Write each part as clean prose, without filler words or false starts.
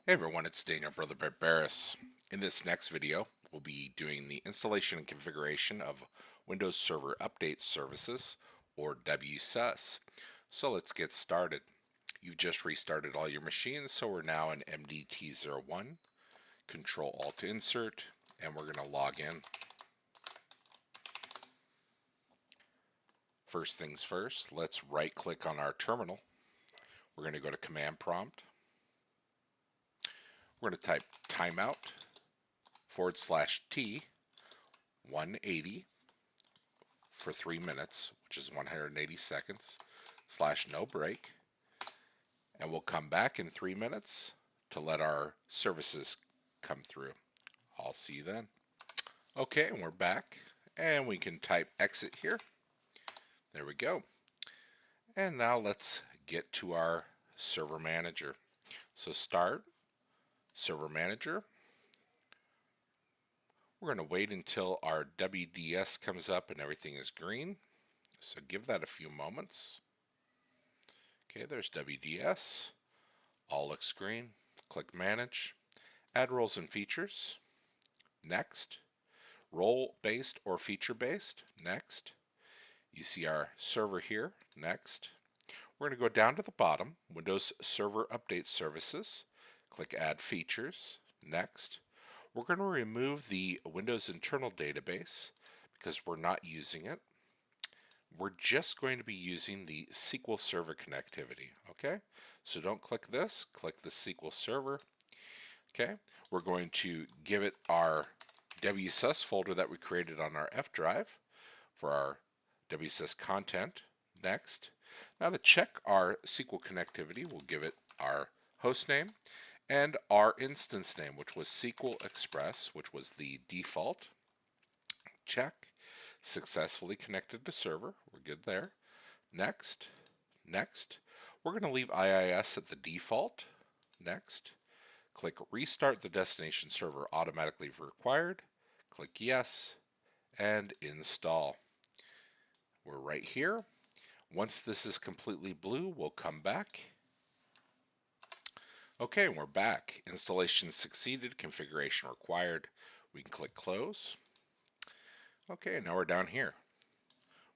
Hey everyone, it's Daniel Brother Barbaris. In this next video, we'll be doing the installation and configuration of Windows Server Update Services, or WSUS. So let's get started. You've just restarted all your machines, so we're now in MDT01. Control-Alt-Insert, and we're going to log in. First things first, let's right-click on our terminal. We're going to go to Command Prompt. We're going to type timeout /T 180 for 3 minutes, which is 180 seconds, /no break, and we'll come back in 3 minutes to let our services come through. I'll see you then. Okay, and we're back, and we can type exit here. There we go. And now let's get to our server manager. So start, server manager. We're going to wait until our WDS comes up and everything is green. So give that a few moments. Okay, there's WDS. All looks green. Click Manage. Add roles and features. Next. Role-based or feature-based. Next. You see our server here. Next. We're going to go down to the bottom. Windows Server Update Services. Click Add Features. Next. We're going to remove the Windows Internal Database because we're not using it. We're just going to be using the SQL Server connectivity, okay? So don't click this, click the SQL Server, okay? We're going to give it our WSUS folder that we created on our F drive for our WSUS content. Next. Now to check our SQL connectivity, we'll give it our host name and our instance name, which was SQL Express, which was the default. Check. Successfully connected to server. We're good there. Next. Next. We're going to leave IIS at the default. Next. Click Restart the destination server automatically if required. Click Yes. And install. We're right here. Once this is completely blue, we'll come back. Okay, we're back. Installation succeeded. Configuration required. We can click Close. Okay, now we're down here.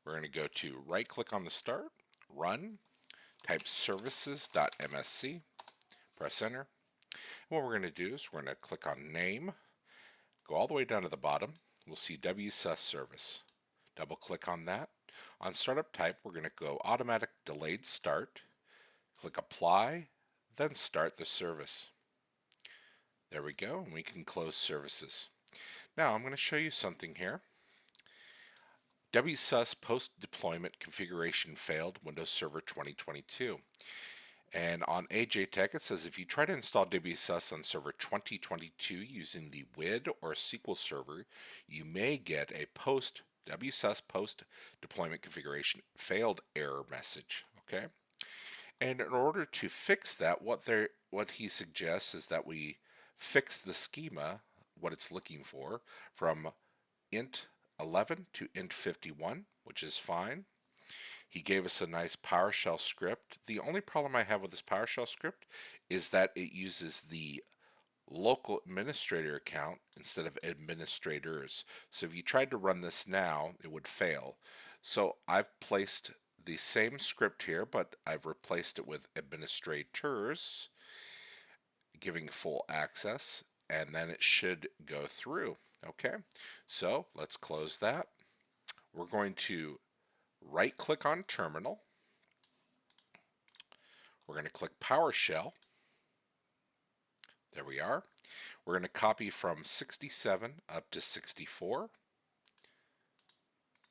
We're going to go to right-click on the start, Run, type services.msc, press Enter. And what we're going to do is we're going to click on Name, go all the way down to the bottom. We'll see WSUS Service. Double-click on that. On Startup Type, we're going to go Automatic Delayed Start, click Apply, then Start the Service. There we go, and we can close services. Now I'm going to show you something here. WSUS post-deployment configuration failed Windows Server 2022. And on AJ Tech it says if you try to install WSUS on Server 2022 using the WID or SQL Server, you may get a WSUS post-deployment configuration failed error message. Okay, and in order to fix that, what he suggests is that we fix the schema, what it's looking for, from int 11 to int 51, which is fine. He gave us a nice PowerShell script. The only problem I have with this PowerShell script is that it uses the local administrator account instead of administrators. So if you tried to run this now, it would fail. So I've placed the same script here, but I've replaced it with administrators, giving full access, and then it should go through. Okay, so let's close that. We're going to right click on terminal. We're going to click PowerShell. There we are. We're going to copy from 67 up to 64.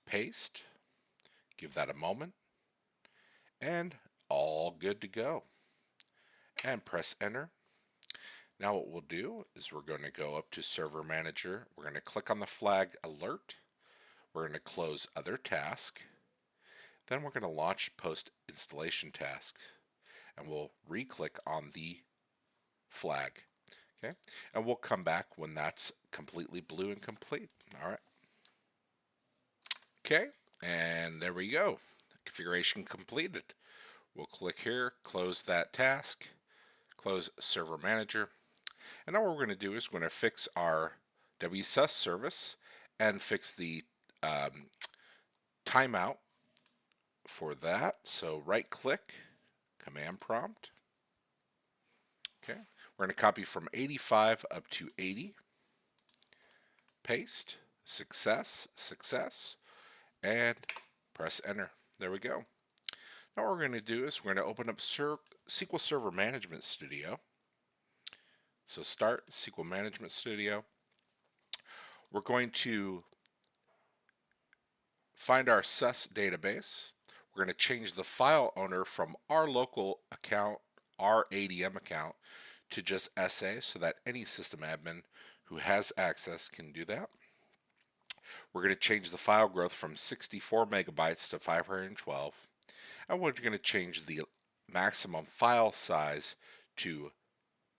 Paste. Give that a moment. And all good to go. And press enter. Now what we'll do is we're going to go up to Server Manager. We're going to click on the flag Alert. We're going to close Other Task. Then we're going to launch Post Installation Task. And we'll re-click on the flag. Okay, and we'll come back when that's completely blue and complete. All right. Okay, and there we go. Configuration completed. We'll click here, close that task, close Server Manager, And now what we're going to do is we're going to fix our WSUS service and fix the timeout for that. So right click, command prompt. Okay, we're going to copy from 85 up to 80. Paste, success, success, and press enter. There we go. Now what we're going to do is we're going to open up SQL Server Management Studio. So start SQL Management Studio. We're going to find our SUS database. We're going to change the file owner from our local account, our ADM account, to just SA so that any system admin who has access can do that. We're going to change the file growth from 64 megabytes to 512. And we're going to change the maximum file size to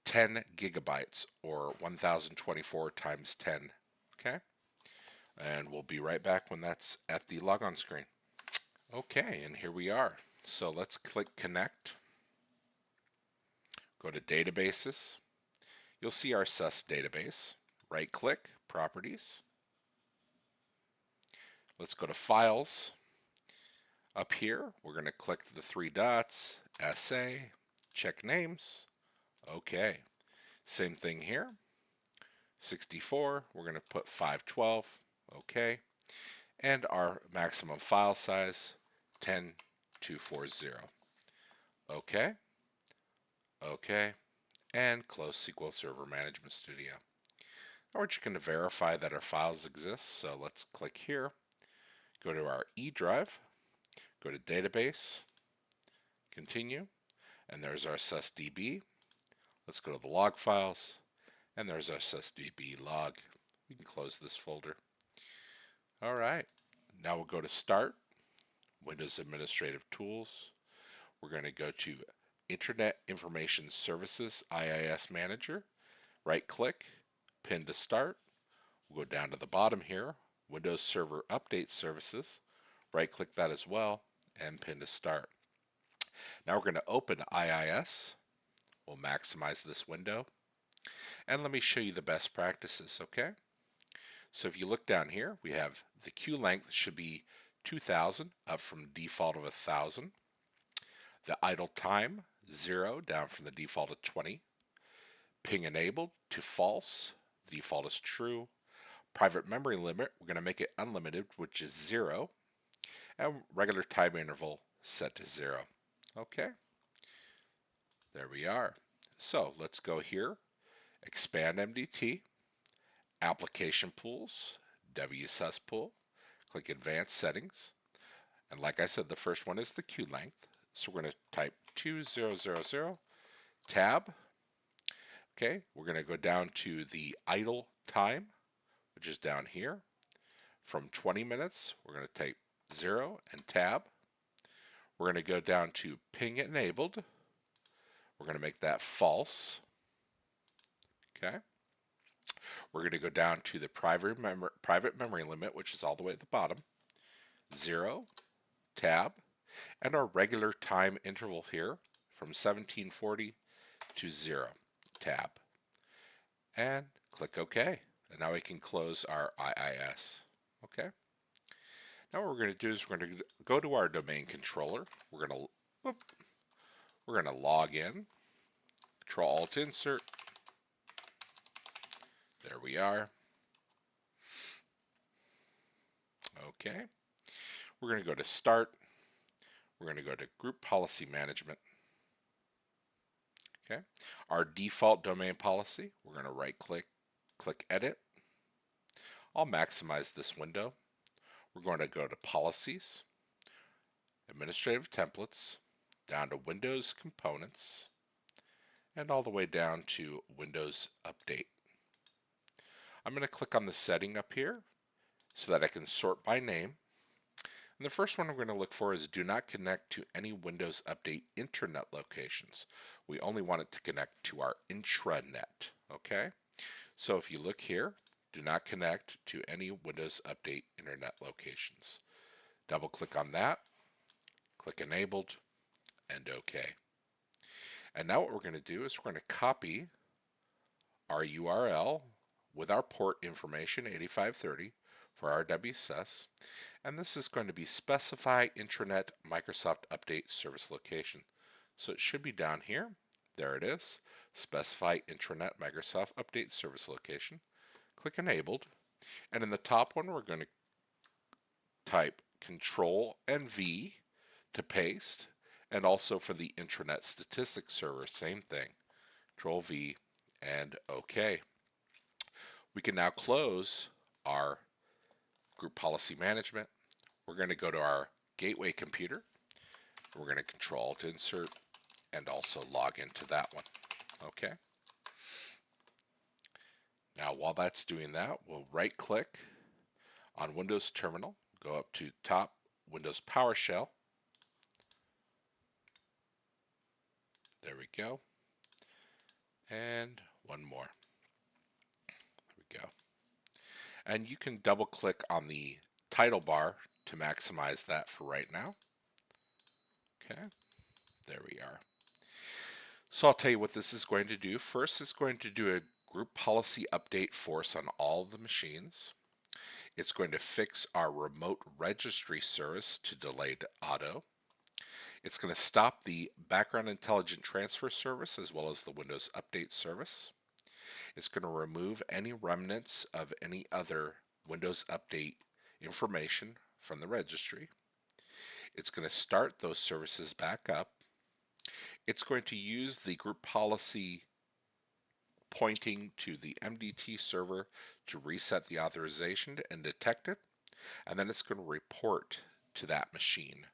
10 gigabytes or 1024 times 10. Okay? And we'll be right back when that's at the logon screen. Okay, and here we are. So let's click connect. Go to databases. You'll see our SUS database. Right click, properties. Let's go to files. Up here, we're going to click the three dots, SA, check names. Okay. Same thing here. 64, we're going to put 512. Okay. And our maximum file size, 10240. Okay. Okay. And close SQL Server Management Studio. Now we're just going to verify that our files exist. So let's click here. Go to our E drive. Go to database. Continue. And there's our susdb. Let's go to the log files. And there's our susdb log. We can close this folder. All right. Now we'll go to Start, Windows Administrative Tools. We're going to go to Internet Information Services, IIS Manager. Right click, pin to start. We'll go down to the bottom here, Windows Server Update Services. Right click that as well and pin to start. Now we're going to open IIS. We'll maximize this window. And let me show you the best practices, okay? So if you look down here, we have the queue length should be 2000, up from default of 1000. The idle time, 0, down from the default of 20. Ping enabled to false, default is true. Private memory limit, we're going to make it unlimited, which is 0. And regular time interval set to 0. Okay, there we are. So let's go here, expand MDT, application pools, WSUS pool, click advanced settings. And like I said, the first one is the queue length. So we're going to type 2000 tab. Okay, we're going to go down to the idle time, which is down here. From 20 minutes, we're going to type 0 and tab. We're going to go down to ping enabled. We're going to make that false. Okay. We're going to go down to the private memory limit, which is all the way at the bottom. 0, tab, and our regular time interval here from 1740 to 0, tab. And click OK. And now we can close our IIS. Okay. Now what we're going to do is we're going to go to our domain controller. We're going to log in. Control-Alt-Insert. There we are. Okay. We're going to go to Start. We're going to go to Group Policy Management. Okay. Our default domain policy, we're going to right-click, click Edit. I'll maximize this window. We're going to go to Policies, Administrative Templates, down to Windows Components, and all the way down to Windows Update. I'm going to click on the setting up here so that I can sort by name. And the first one I'm going to look for is do not connect to any Windows Update internet locations. We only want it to connect to our intranet. Okay? So if you look here, do not connect to any Windows Update internet locations. Double click on that, click enabled, and OK. And now what we're going to do is we're going to copy our URL with our port information 8530 for our WSUS, and this is going to be specify intranet Microsoft Update Service Location. So it should be down here. There it is. Specify intranet Microsoft Update Service Location. Click Enabled, and in the top one we're going to type Control and V to paste, and also for the intranet statistics server, same thing. Control V and OK. We can now close our group policy management. We're going to go to our gateway computer. We're going to Control to insert and also log into that one. Okay. Now while that's doing that, we'll right click on Windows Terminal, go up to top Windows PowerShell. There we go. And one more. There we go. And you can double click on the title bar to maximize that for right now. Okay, there we are. So I'll tell you what this is going to do. First, it's going to do a group policy update for us on all of the machines. It's going to fix our remote registry service to delayed auto. It's going to stop the background intelligent transfer service as well as the Windows Update service. It's going to remove any remnants of any other Windows Update information from the registry. It's going to start those services back up. It's going to use the group policy pointing to the MDT server to reset the authorization and detect it. And then it's going to report to that machine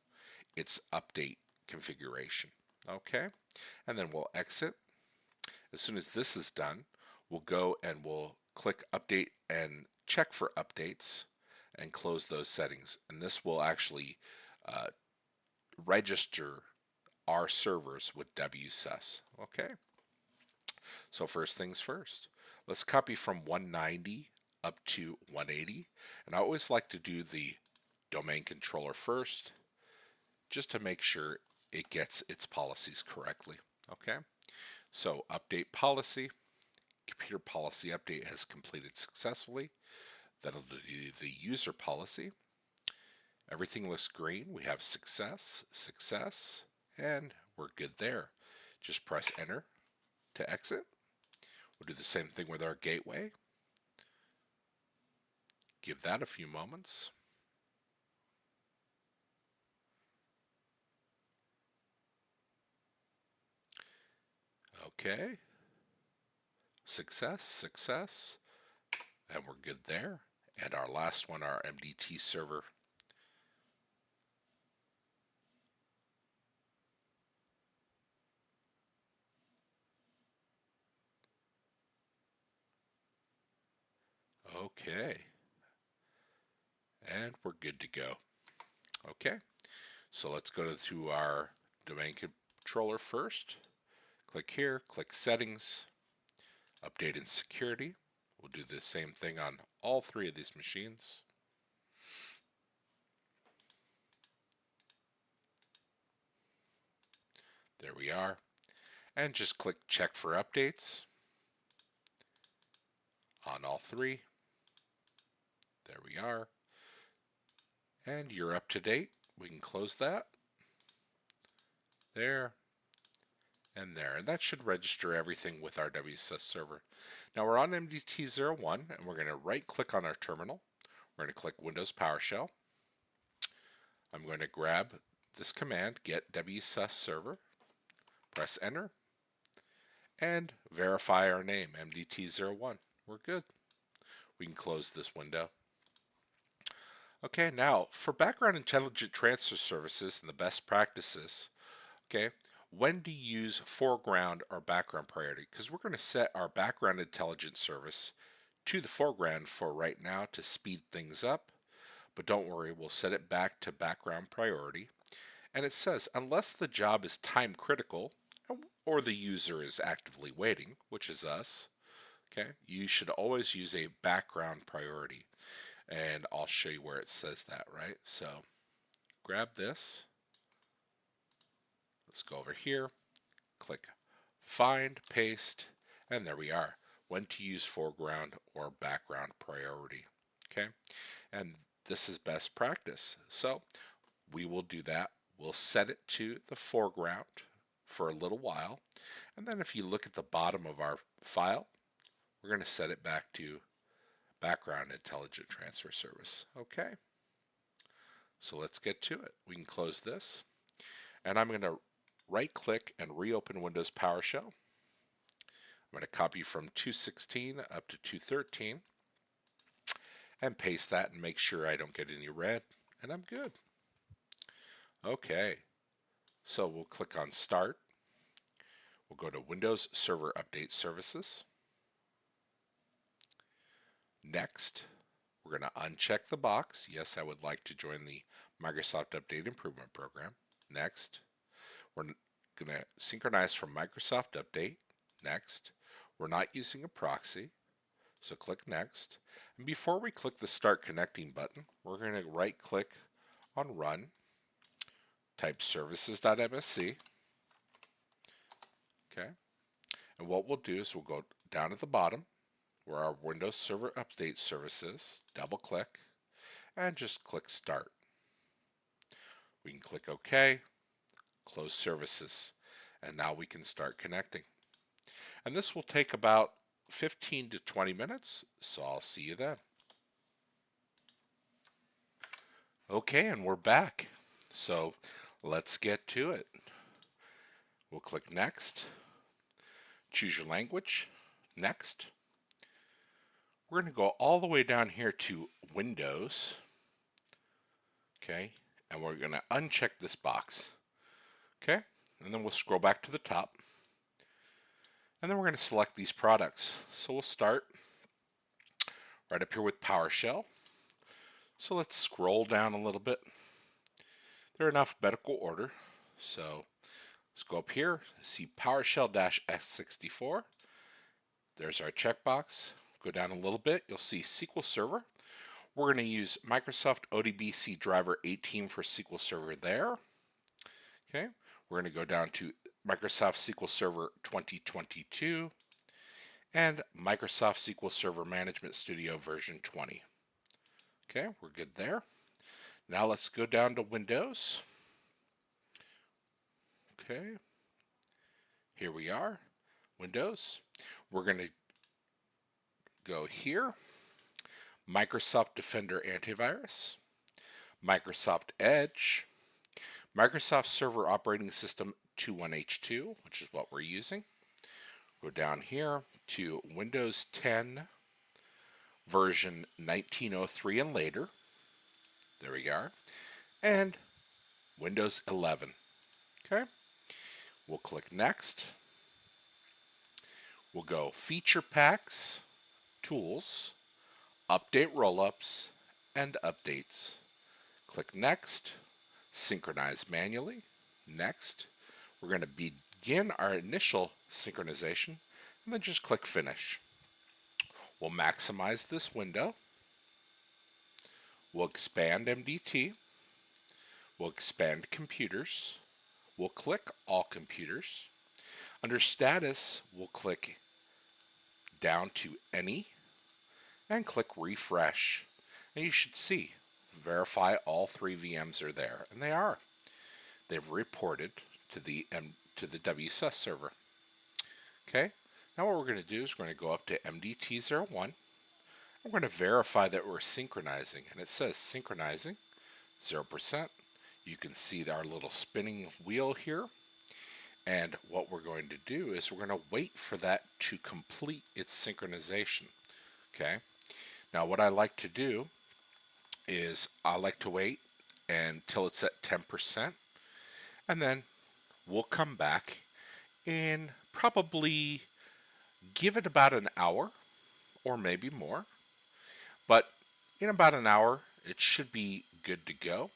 its update configuration. Okay, and then we'll exit. As soon as this is done, we'll go and we'll click update and check for updates and close those settings. And this will actually register our servers with WSUS. Okay, so first things first, let's copy from 190 up to 180. And I always like to do the domain controller first, just to make sure it gets its policies correctly. Okay, so update policy, computer policy update has completed successfully. That'll do the user policy. Everything looks green. We have success, success, and we're good there. Just press enter to exit. We'll do the same thing with our gateway. Give that a few moments. Okay, success, success, and we're good there. And our last one, our MDT server. Okay, and we're good to go. Okay, so let's go to our domain controller first. Click here, click settings, update and security. We'll do the same thing on all three of these machines. There we are. And just click check for updates on all three. There we are. And you're up to date. We can close that. There. And there. And that should register everything with our WSUS server. Now we're on MDT01 and we're going to right click on our terminal. We're going to click Windows PowerShell. I'm going to grab this command, get WSUS server, press enter, and verify our name, MDT01. We're good. We can close this window. Okay, now for background intelligent transfer services and the best practices, okay, when to use foreground or background priority, because we're going to set our background intelligence service to the foreground for right now to speed things up. But don't worry, we'll set it back to background priority. And it says, unless the job is time critical or the user is actively waiting, which is us, okay, you should always use a background priority. And I'll show you where it says that, right? So grab this. Let's go over here, click find, paste, and there we are. when to use foreground or background priority. Okay, and this is best practice. So we will do that. We'll set it to the foreground for a little while. And then if you look at the bottom of our file, we're going to set it back to background intelligent transfer service. Okay, so let's get to it. We can close this. And I'm going to right click and reopen Windows PowerShell. I'm going to copy from 216 up to 213 and paste that and make sure I don't get any red, and I'm good. Okay, so we'll click on Start. We'll go to Windows Server Update Services. Next, we're going to uncheck the box. Yes, I would like to join the Microsoft Update Improvement Program. Next, we're going to synchronize from Microsoft Update. Next, we're not using a proxy, so click Next. And before we click the Start Connecting button, we're going to right click on Run, type services.msc. Okay, and what we'll do is we'll go down at the bottom where our Windows Server Update Service is, double click, and just click Start. We can click OK, close services, and now we can start connecting. And this will take about 15 to 20 minutes, so I'll see you then. Okay, and we're back. So let's get to it. We'll click Next, choose your language, Next. We're going to go all the way down here to Windows, okay, and we're going to uncheck this box, okay, and then we'll scroll back to the top, and then we're going to select these products. So we'll start right up here with PowerShell. So let's scroll down a little bit. They're in alphabetical order, so let's go up here, see PowerShell-X64. There's our checkbox. Go down a little bit, you'll see SQL Server. We're going to use Microsoft ODBC Driver 18 for SQL Server there. Okay, we're going to go down to Microsoft SQL Server 2022 and Microsoft SQL Server Management Studio version 20. Okay, we're good there. Now let's go down to Windows. Okay, here we are, Windows. We're going to go here, Microsoft Defender Antivirus, Microsoft Edge, Microsoft Server Operating System 21H2, which is what we're using. Go down here to Windows 10 version 1903 and later. There we are. And Windows 11. Okay. We'll click Next. We'll go Feature Packs, Tools, Update Rollups, and Updates. Click Next, Synchronize Manually. Next. We're going to begin our initial synchronization, and then just click Finish. We'll maximize this window. We'll expand MDT. We'll expand Computers. We'll click All Computers. Under Status, we'll click down to Any and click Refresh. And you should see, verify all 3 VMs are there, and they are. They've reported to the WSUS server. Okay, now what we're going to do is we're going to go up to MDT01. We're going to verify that we're synchronizing, and it says synchronizing 0%. You can see our little spinning wheel here. And what we're going to do is we're going to wait for that to complete its synchronization. Okay. Now what I like to do is I like to wait until it's at 10%, and then we'll come back and probably give it about an hour or maybe more. But in about an hour, it should be good to go.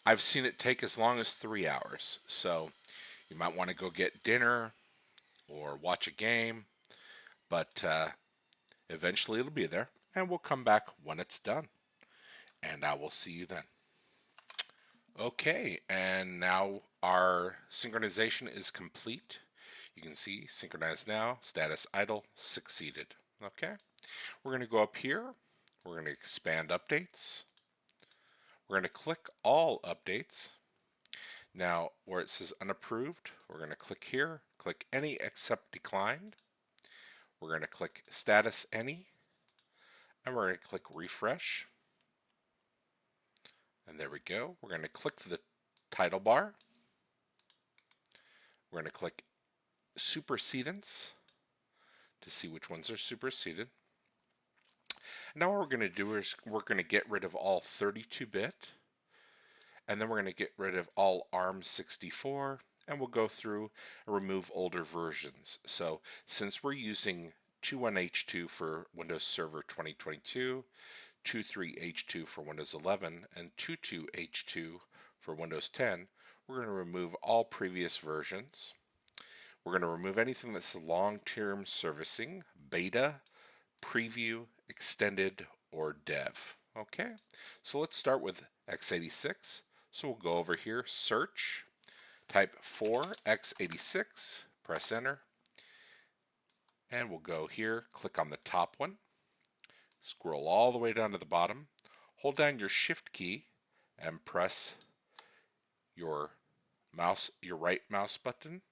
I've seen it take as long as 3 hours. So you might want to go get dinner or watch a game. But eventually it'll be there. And we'll come back when it's done. And I will see you then. Okay, and now our synchronization is complete. You can see synchronize now, status idle, succeeded. Okay, we're going to go up here. We're going to expand updates. We're going to click all updates. Now, where it says unapproved, we're going to click here, click any except declined. We're going to click status any, and we're going to click refresh. And there we go. We're going to click the title bar. We're going to click supersedence to see which ones are superseded. Now what we're going to do is we're going to get rid of all 32-bit, and then we're going to get rid of all ARM64, and we'll go through and remove older versions. So since we're using 21H2 for Windows Server 2022, 23H2 for Windows 11, and 22H2 for Windows 10, we're going to remove all previous versions. We're going to remove anything that's long-term servicing, beta, preview, extended, or dev. Okay, so let's start with x86. So we'll go over here, search, type 4x86, press enter, and we'll go here, click on the top one, scroll all the way down to the bottom, hold down your shift key, and press your right mouse button.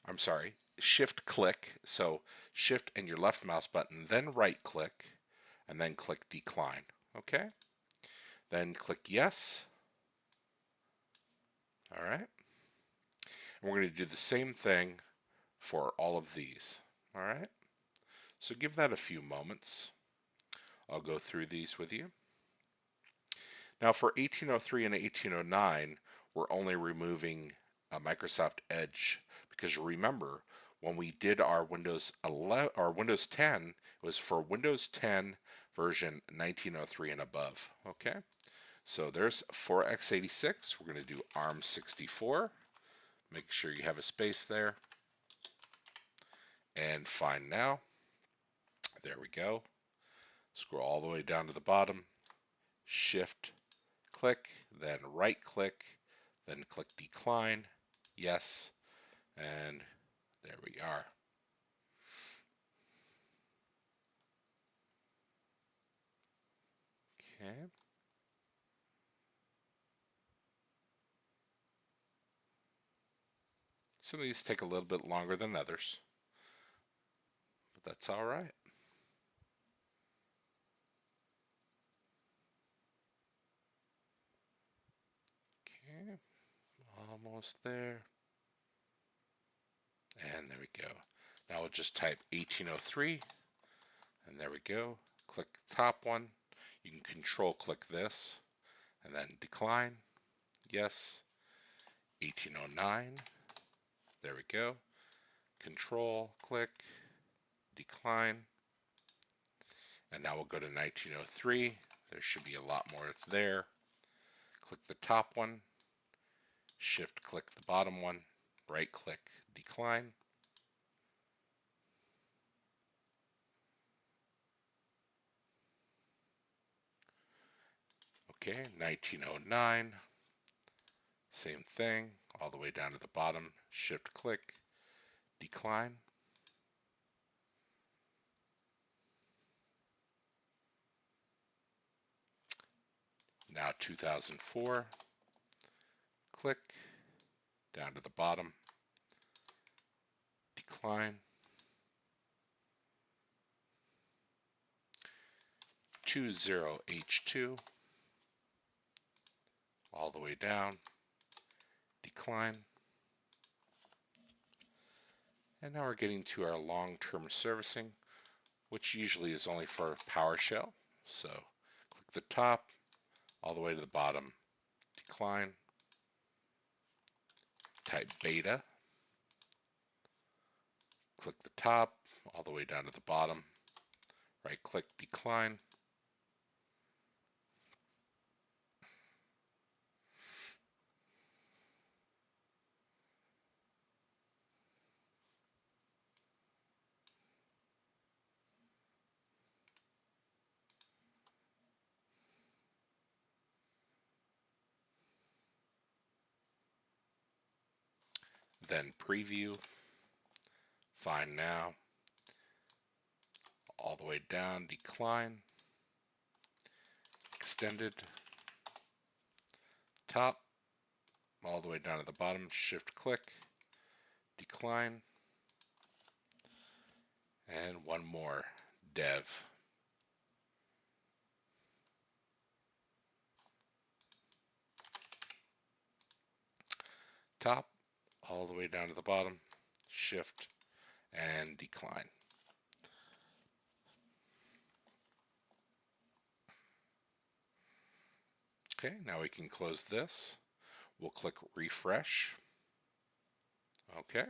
I'm sorry, shift click, so shift and your left mouse button, then right click, and then click decline. Okay, then click yes. All right, and we're going to do the same thing for all of these. All right, so give that a few moments. I'll go through these with you. Now for 1803 and 1809, we're only removing Microsoft Edge, because remember, when we did our Windows 11 or Windows 10, it was for Windows 10 version 1903 and above. Okay, so there's 4x86. We're going to do ARM64. Make sure you have a space there. And find now. There we go. Scroll all the way down to the bottom. Shift click, then right click, then click decline. Yes. And there we are. Okay. Some of these take a little bit longer than others, but that's all right. Okay, almost there. And there we go. Now we'll just type 1803, and there we go. Click the top one. You can control click this, and then decline. Yes. 1809. There we go. Control click, decline. And now we'll go to 1903. There should be a lot more there. Click the top one, shift click the bottom one, right click, decline. Okay, 1909, same thing, all the way down to the bottom, shift click, decline. Now 2004, click, down to the bottom, decline. 20H2, all the way down, decline. And now we're getting to our long-term servicing, which usually is only for PowerShell. So click the top, all the way to the bottom, decline. Type beta, click the top, all the way down to the bottom, right click, decline. then preview, find now, all the way down, decline, extended, top, all the way down to the bottom, shift click, decline, and one more, dev. Top, all the way down to the bottom, shift, and decline. Okay, now we can close this. We'll click refresh. Okay.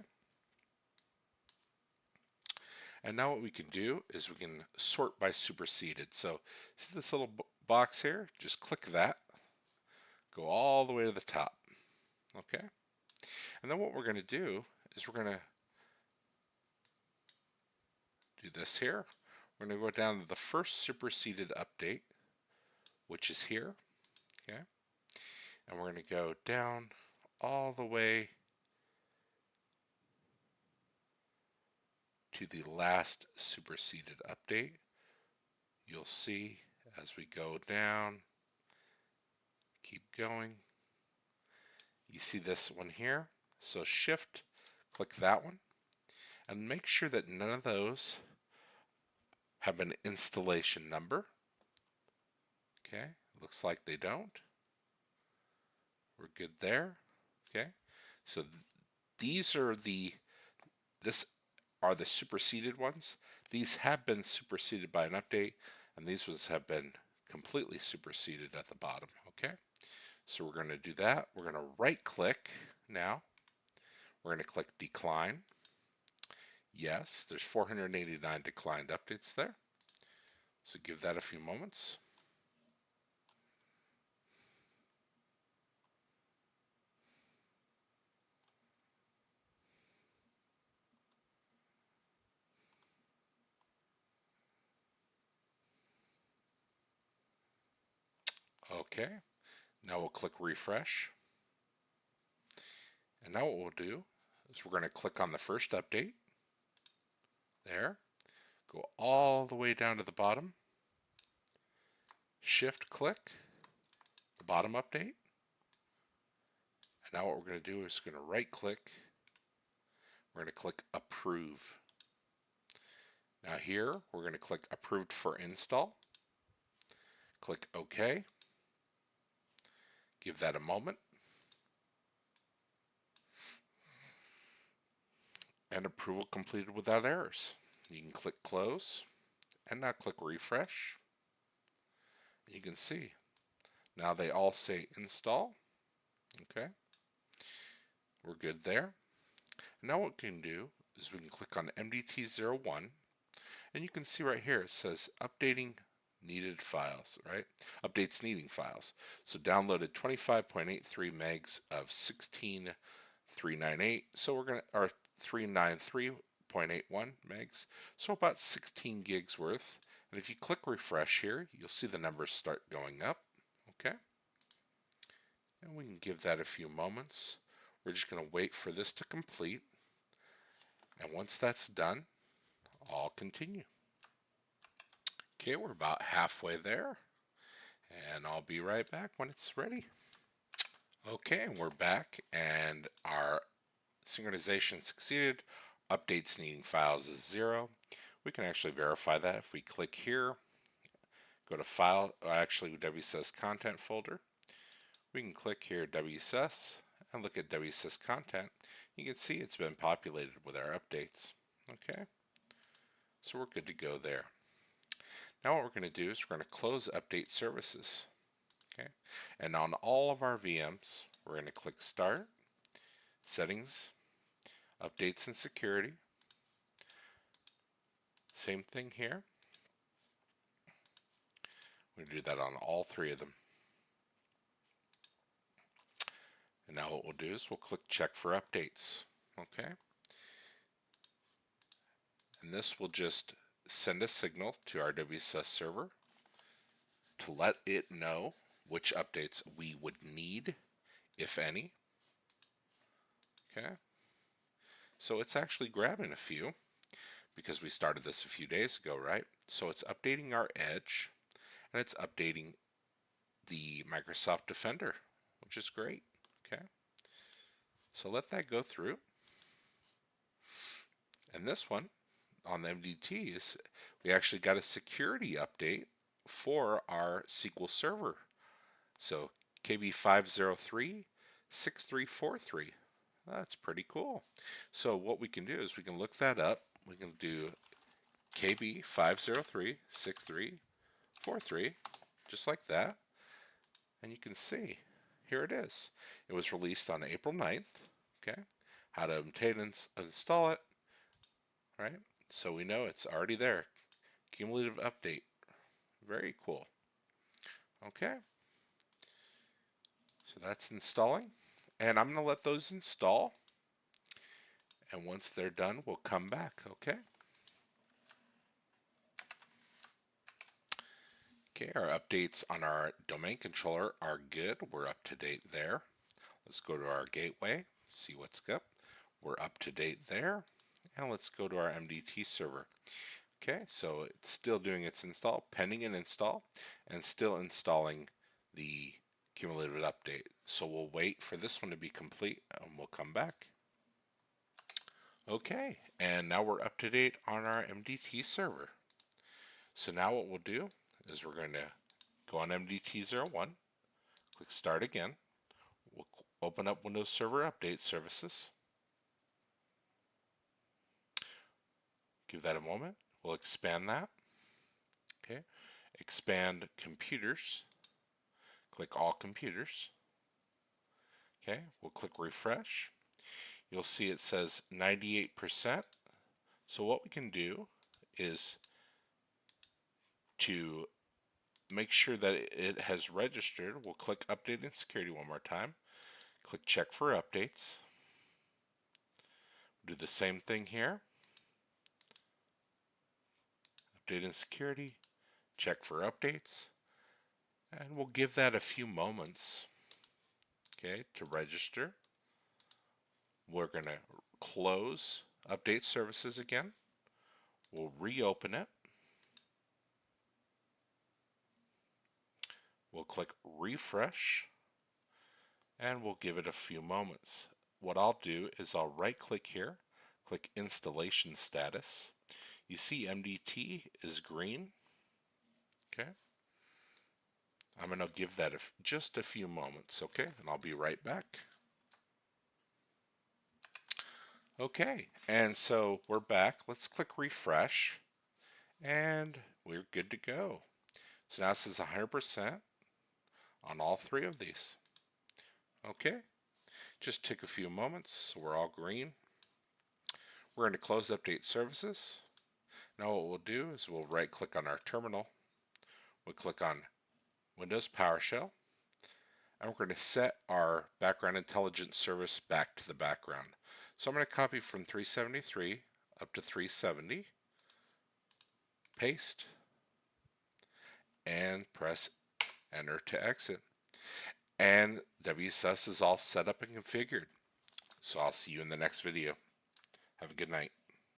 And now what we can do is we can sort by superseded. So see this little box here? Just click that. Go all the way to the top. Okay. And then what we're going to do is we're going to do this here. We're going to go down to the first superseded update, which is here. Okay. And we're going to go down all the way to the last superseded update. You'll see as we go down, keep going, you see this one here. So shift, click that one, and make sure that none of those have an installation number. Okay, looks like they don't. We're good there. Okay, so these are the superseded ones. These have been superseded by an update, and these ones have been completely superseded at the bottom. Okay, so we're going to do that. We're going to right click now. We're going to click decline. Yes, there's 489 declined updates there. So give that a few moments. Okay, now we'll click refresh. And now what we'll do is we're going to click on the first update. There. Go all the way down to the bottom. Shift click the bottom update. And now what we're going to do is going to right click. We're going to click approve. Now here we're going to click approved for install. Click OK. Give that a moment. And approval completed without errors. You can click close and now click refresh. You can see now they all say install. Okay, we're good there. Now what we can do is we can click on MDT01, and you can see right here it says updating needed files, right? Updates needing files. So downloaded 25.83 megs of 16.398. So we're going to, or 393.81 megs. So about 16 gigs worth. And if you click refresh here, you'll see the numbers start going up. Okay. And we can give that a few moments. We're just going to wait for this to complete. And once that's done, I'll continue. Okay, we're about halfway there, and I'll be right back when it's ready. Okay, and we're back, and our synchronization succeeded. Updates needing files is 0. We can actually verify that if we click here, go to File, actually WSUS Content folder. We can click here WSUS and look at WSUS Content. You can see it's been populated with our updates. Okay, so we're good to go there. Now what we're going to do is we're going to close Update Services. Okay, and on all of our VMs, we're going to click Start, Settings, Updates and Security. Same thing here. We're going to do that on all 3 of them. And now what we'll do is we'll click Check for Updates. Okay, and this will just send a signal to our WSUS server to let it know which updates we would need, if any. Okay. So it's actually grabbing a few because we started this a few days ago, right? So it's updating our Edge and it's updating the Microsoft Defender, which is great. Okay, so let that go through. And this one on the MDT is we actually got a security update for our SQL Server. So KB5036343. That's pretty cool. So what we can do is we can look that up. We can do KB5036343, just like that. And you can see, here it is. It was released on April 9th. Okay, how to obtain and install it, right? So we know it's already there. Cumulative update. Very cool. Okay, so that's installing. And I'm going to let those install. And once they're done, we'll come back, okay? Okay, our updates on our domain controller are good. We're up to date there. Let's go to our gateway, see what's up. We're up to date there. And let's go to our MDT server. Okay, so it's still doing its install, pending an install, and still installing the cumulative update. So we'll wait for this one to be complete and we'll come back. Okay, and now we're up to date on our MDT server. So now what we'll do is we're going to go on MDT01, click Start Again. We'll open up Windows Server Update Services. Give that a moment. We'll expand that. Okay, expand Computers. Click All Computers. Okay, we'll click Refresh. You'll see it says 98%. So what we can do is to make sure that it has registered, we'll click Update and Security one more time. Click Check for Updates. Do the same thing here. Update and Security, check for updates, and we'll give that a few moments, okay, to register. We're going to close Update Services again. We'll reopen it. We'll click Refresh, and we'll give it a few moments. What I'll do is I'll right-click here, click Installation Status. You see MDT is green. Okay. I'm going to give that just a few moments, okay? And I'll be right back. Okay, and so we're back. Let's click refresh, and we're good to go. So now it says 100% on all three of these. Okay, just took a few moments, so we're all green. We're going to close Update Services. Now what we'll do is we'll right-click on our terminal. We'll click on Windows PowerShell, and we're going to set our background intelligence service back to the background. So I'm going to copy from 373 up to 370, paste, and press enter to exit. And WSUS is all set up and configured. So I'll see you in the next video. Have a good night.